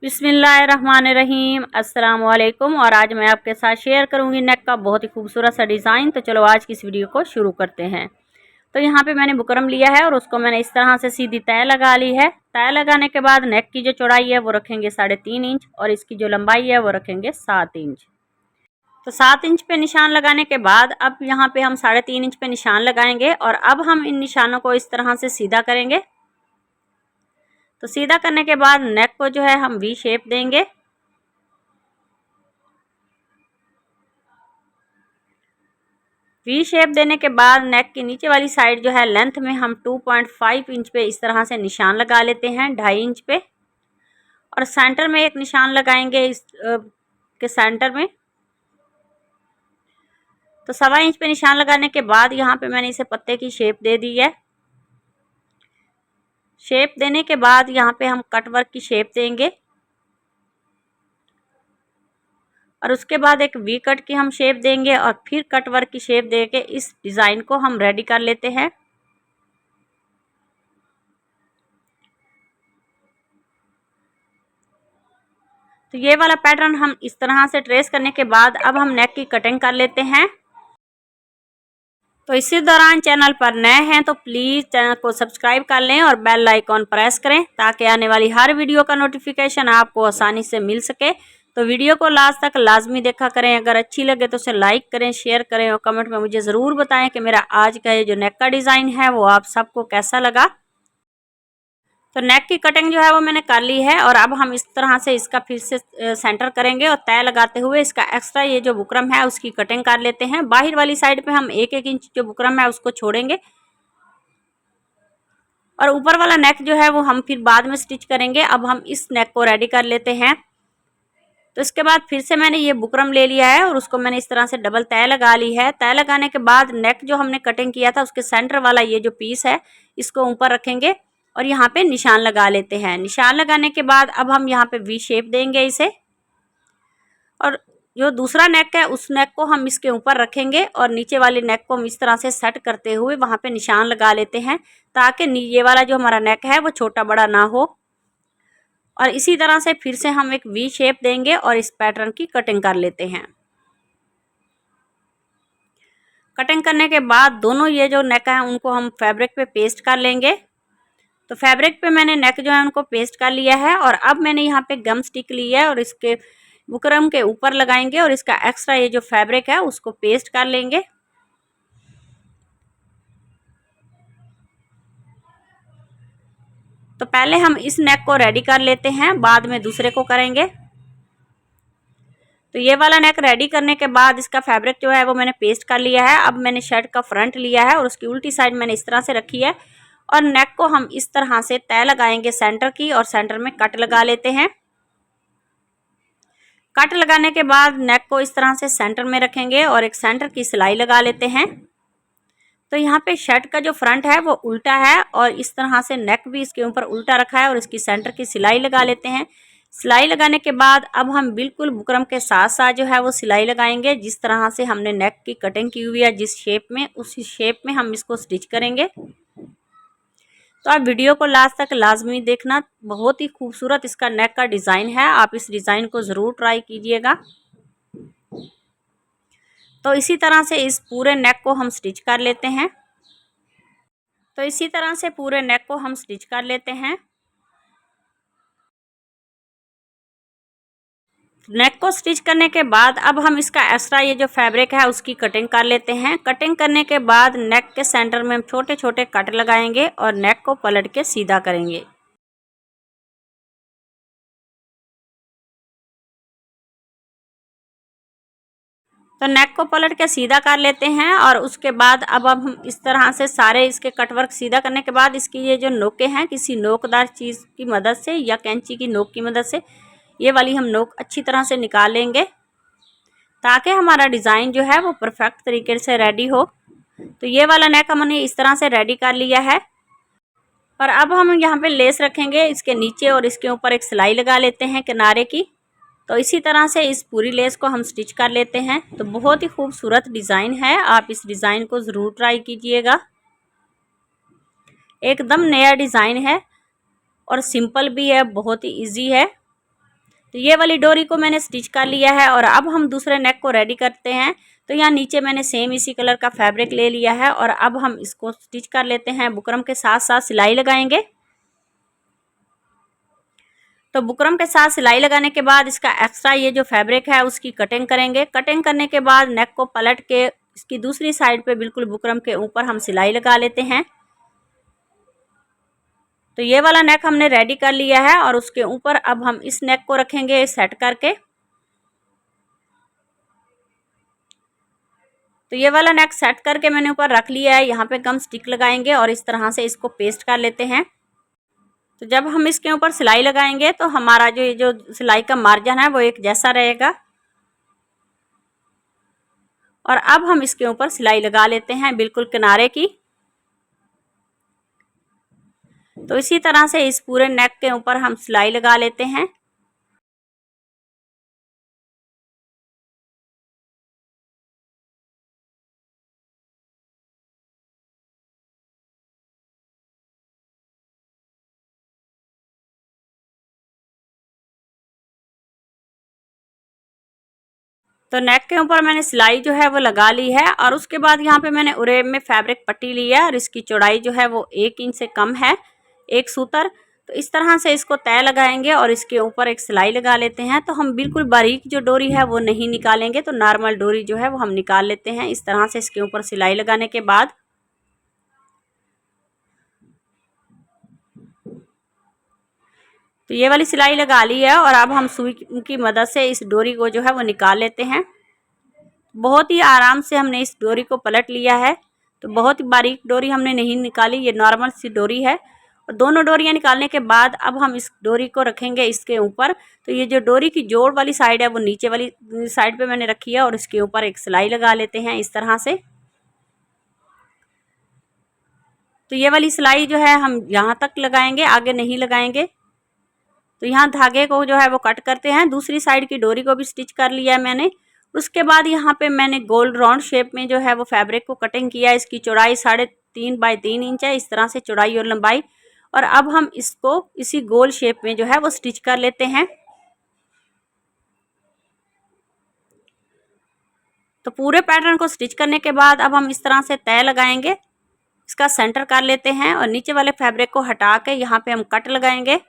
बिस्मिल्लाहिर्रहमानिर्रहीम अस्सलाम वालेकुम। और आज मैं आपके साथ शेयर करूंगी नेक का बहुत ही खूबसूरत सा डिज़ाइन। तो चलो आज की इस वीडियो को शुरू करते हैं। तो यहाँ पे मैंने बुकरम लिया है और उसको मैंने इस तरह से सीधी तय लगा ली है। तय लगाने के बाद नेक की जो चौड़ाई है वो रखेंगे 3.5 इंच और इसकी जो लंबाई है वो रखेंगे 7 इंच। तो 7 इंच पे निशान लगाने के बाद अब यहाँ पे हम 3.5 इंच पे निशान लगाएंगे और अब हम इन निशानों को इस तरह से सीधा करेंगे। तो सीधा करने के बाद नेक को जो है हम वी शेप देंगे। वी शेप देने के बाद नेक की नीचे वाली साइड जो है लेंथ में हम 2.5 इंच पे इस तरह से निशान लगा लेते हैं 2.5 इंच पे। और सेंटर में एक निशान लगाएंगे इस के सेंटर में। तो 1.25 इंच पे निशान लगाने के बाद यहाँ पे मैंने इसे पत्ते की शेप दे दी है। शेप देने के बाद यहाँ पे हम कट वर्क की शेप देंगे और उसके बाद एक वी कट की हम शेप देंगे और फिर कट वर्क की शेप देके इस डिज़ाइन को हम रेडी कर लेते हैं। तो ये वाला पैटर्न हम इस तरह से ट्रेस करने के बाद अब हम नेक की कटिंग कर लेते हैं। तो इसी दौरान चैनल पर नए हैं तो प्लीज़ चैनल को सब्सक्राइब कर लें और बेल आइकॉन प्रेस करें ताकि आने वाली हर वीडियो का नोटिफिकेशन आपको आसानी से मिल सके। तो वीडियो को लास्ट तक लाजमी देखा करें। अगर अच्छी लगे तो उसे लाइक करें, शेयर करें और कमेंट में मुझे ज़रूर बताएं कि मेरा आज का ये जो नेक का डिज़ाइन है वो आप सबको कैसा लगा। तो नेक की कटिंग जो है वो मैंने कर ली है और अब हम इस तरह से इसका फिर से सेंटर करेंगे और तय लगाते हुए इसका एक्स्ट्रा ये जो बुकरम है उसकी कटिंग कर लेते हैं। बाहर वाली साइड पे हम 1-1 इंच जो बुकरम है उसको छोड़ेंगे और ऊपर वाला नेक जो है वो हम फिर बाद में स्टिच करेंगे। अब हम इस नेक को रेडी कर लेते हैं। तो इसके बाद फिर से मैंने ये बुकरम ले लिया है और उसको मैंने इस तरह से डबल तय लगा ली है। तय लगाने के बाद नेक जो हमने कटिंग किया था उसके सेंटर वाला ये जो पीस है इसको ऊपर रखेंगे और यहाँ पे निशान लगा लेते हैं। निशान लगाने के बाद अब हम यहाँ पे वी शेप देंगे इसे और जो दूसरा नेक है उस नेक को हम इसके ऊपर रखेंगे और नीचे वाले नेक को हम इस तरह से सेट करते हुए वहाँ पे निशान लगा लेते हैं ताकि ये वाला जो हमारा नेक है वो छोटा बड़ा ना हो। और इसी तरह से फिर से हम एक वी शेप देंगे और इस पैटर्न की कटिंग कर लेते हैं। कटिंग करने के बाद दोनों ये जो नेक है उनको हम फैब्रिक पे पेस्ट कर लेंगे। तो फैब्रिक पे मैंने नेक जो है उनको पेस्ट कर लिया है और अब मैंने यहाँ पे गम स्टिक ली है और इसके बुकरम के ऊपर लगाएंगे और इसका एक्स्ट्रा ये जो फैब्रिक है उसको पेस्ट कर लेंगे। तो पहले हम इस नेक को रेडी कर लेते हैं, बाद में दूसरे को करेंगे। तो ये वाला नेक रेडी करने के बाद इसका फैब्रिक जो है वो मैंने पेस्ट कर लिया है। अब मैंने शर्ट का फ्रंट लिया है और उसकी उल्टी साइड मैंने इस तरह से रखी है और नेक को हम इस तरह से तय लगाएंगे सेंटर की और सेंटर में कट लगा लेते हैं। कट लगाने के बाद नेक को इस तरह से सेंटर में रखेंगे और एक सेंटर की सिलाई लगा लेते हैं। तो यहाँ पे शर्ट का जो फ्रंट है वो उल्टा है और इस तरह से नेक भी इसके ऊपर उल्टा रखा है और इसकी सेंटर की सिलाई लगा लेते हैं। सिलाई लगाने के बाद अब हम बिल्कुल बुकरम के साथ साथ जो है वो सिलाई लगाएंगे। जिस तरह से हमने नेक की कटिंग की हुई है जिस शेप में, उसी शेप में हम इसको स्टिच करेंगे। तो आप वीडियो को लास्ट तक लाजमी देखना, बहुत ही खूबसूरत इसका नेक का डिज़ाइन है। आप इस डिज़ाइन को ज़रूर ट्राई कीजिएगा। तो इसी तरह से इस पूरे नेक को हम स्टिच कर लेते हैं। तो इसी तरह से पूरे नेक को हम स्टिच कर लेते हैं। नेक को स्टिच करने के बाद अब हम इसका एक्स्ट्रा ये जो फैब्रिक है उसकी कटिंग कर लेते हैं। कटिंग करने के बाद नेक के सेंटर में हम छोटे छोटे कट लगाएंगे और नेक को पलट के सीधा करेंगे। तो नेक को पलट के सीधा कर लेते हैं और उसके बाद अब हम इस तरह से सारे इसके कटवर्क सीधा करने के बाद इसकी ये जो नोकें हैं किसी नोकदार चीज़ की मदद से या कैंची की नोक की मदद से ये वाली हम नोक अच्छी तरह से निकाल लेंगे ताकि हमारा डिज़ाइन जो है वो परफेक्ट तरीके से रेडी हो। तो ये वाला नेक हमने इस तरह से रेडी कर लिया है और अब हम यहाँ पे लेस रखेंगे इसके नीचे और इसके ऊपर एक सिलाई लगा लेते हैं किनारे की। तो इसी तरह से इस पूरी लेस को हम स्टिच कर लेते हैं। तो बहुत ही खूबसूरत डिज़ाइन है, आप इस डिज़ाइन को ज़रूर ट्राई कीजिएगा। एकदम नया डिज़ाइन है और सिंपल भी है, बहुत ही इजी है। तो ये वाली डोरी को मैंने स्टिच कर लिया है और अब हम दूसरे नेक को रेडी करते हैं। तो यहाँ नीचे मैंने सेम इसी कलर का फैब्रिक ले लिया है और अब हम इसको स्टिच कर लेते हैं। बुकरम के साथ साथ सिलाई लगाएंगे। तो बुकरम के साथ सिलाई लगाने के बाद इसका एक्स्ट्रा ये जो फैब्रिक है उसकी कटिंग करेंगे। कटिंग करने के बाद नेक को पलट के इसकी दूसरी साइड पे बिल्कुल बुकरम के ऊपर हम सिलाई लगा लेते हैं। तो ये वाला नेक हमने रेडी कर लिया है और उसके ऊपर अब हम इस नेक को रखेंगे सेट करके। तो ये वाला नेक सेट करके मैंने ऊपर रख लिया है। यहाँ पे गम स्टिक लगाएंगे और इस तरह से इसको पेस्ट कर लेते हैं। तो जब हम इसके ऊपर सिलाई लगाएंगे तो हमारा जो ये जो सिलाई का मार्जिन है वो एक जैसा रहेगा। और अब हम इसके ऊपर सिलाई लगा लेते हैं बिल्कुल किनारे की। तो इसी तरह से इस पूरे नेक के ऊपर हम सिलाई लगा लेते हैं। तो नेक के ऊपर मैंने सिलाई जो है वो लगा ली है और उसके बाद यहाँ पे मैंने उरेब में फैब्रिक पट्टी ली है और इसकी चौड़ाई जो है वो 1 इंच से कम है, एक सूतर। तो इस तरह से इसको तय लगाएंगे और इसके ऊपर एक सिलाई लगा लेते हैं। तो हम बिल्कुल बारीक जो डोरी है वो नहीं निकालेंगे, तो नॉर्मल डोरी जो है वो हम निकाल लेते हैं। इस तरह से इसके ऊपर सिलाई लगाने के बाद तो ये वाली सिलाई लगा ली है और अब हम सुई की मदद से इस डोरी को जो है वो निकाल लेते हैं। बहुत ही आराम से हमने इस डोरी को पलट लिया है। तो बहुत ही बारीक डोरी हमने नहीं निकाली, ये नॉर्मल सी डोरी है। और दोनों डोरियां निकालने के बाद अब हम इस डोरी को रखेंगे इसके ऊपर। तो ये जो डोरी की जोड़ वाली साइड है वो नीचे वाली साइड पे मैंने रखी है और इसके ऊपर एक सिलाई लगा लेते हैं इस तरह से। तो ये वाली सिलाई जो है हम यहाँ तक लगाएंगे, आगे नहीं लगाएंगे। तो यहाँ धागे को जो है वो कट करते हैं। दूसरी साइड की डोरी को भी स्टिच कर लिया है मैंने। उसके बाद यहाँ पे मैंने गोल राउंड शेप में जो है वो फैब्रिक को कटिंग किया है। इसकी चौड़ाई 3.5 बाई 3 इंच है, इस तरह से चौड़ाई और लंबाई। और अब हम इसको इसी गोल शेप में जो है वो स्टिच कर लेते हैं। तो पूरे पैटर्न को स्टिच करने के बाद अब हम इस तरह से तय लगाएंगे, इसका सेंटर कर लेते हैं और नीचे वाले फैब्रिक को हटा के यहाँ पे हम कट लगाएंगे।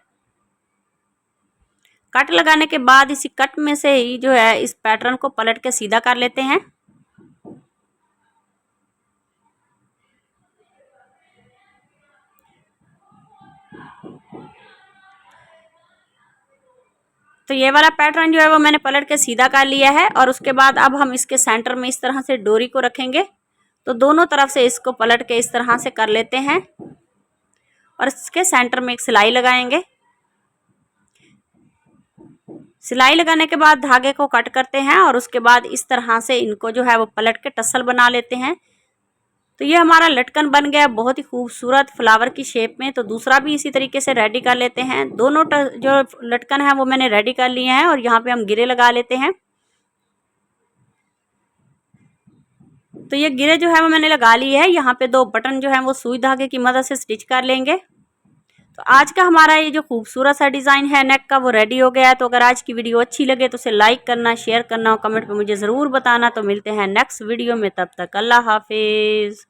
कट लगाने के बाद इसी कट में से ही जो है इस पैटर्न को पलट के सीधा कर लेते हैं। तो ये वाला पैटर्न जो है वो मैंने पलट के सीधा कर लिया है और उसके बाद अब हम इसके सेंटर में इस तरह से डोरी को रखेंगे। तो दोनों तरफ से इसको पलट के इस तरह से कर लेते हैं और इसके सेंटर में एक सिलाई लगाएंगे। सिलाई लगाने के बाद धागे को कट करते हैं और उसके बाद इस तरह से इनको जो है वो पलट के टसल बना लेते हैं। तो ये हमारा लटकन बन गया बहुत ही खूबसूरत फ्लावर की शेप में। तो दूसरा भी इसी तरीके से रेडी कर लेते हैं। दोनों जो लटकन है वो मैंने रेडी कर लिए हैं और यहाँ पे हम गिरे लगा लेते हैं। तो ये गिरे जो है वो मैंने लगा ली है। यहाँ पे 2 बटन जो है वो सुई धागे की मदद से स्टिच कर लेंगे। तो आज का हमारा ये जो खूबसूरत सा डिज़ाइन है नेक का वो रेडी हो गया है। तो अगर आज की वीडियो अच्छी लगे तो उसे लाइक करना, शेयर करना और कमेंट में मुझे ज़रूर बताना। तो मिलते हैं नेक्स्ट वीडियो में, तब तक अल्लाह हाफिज़।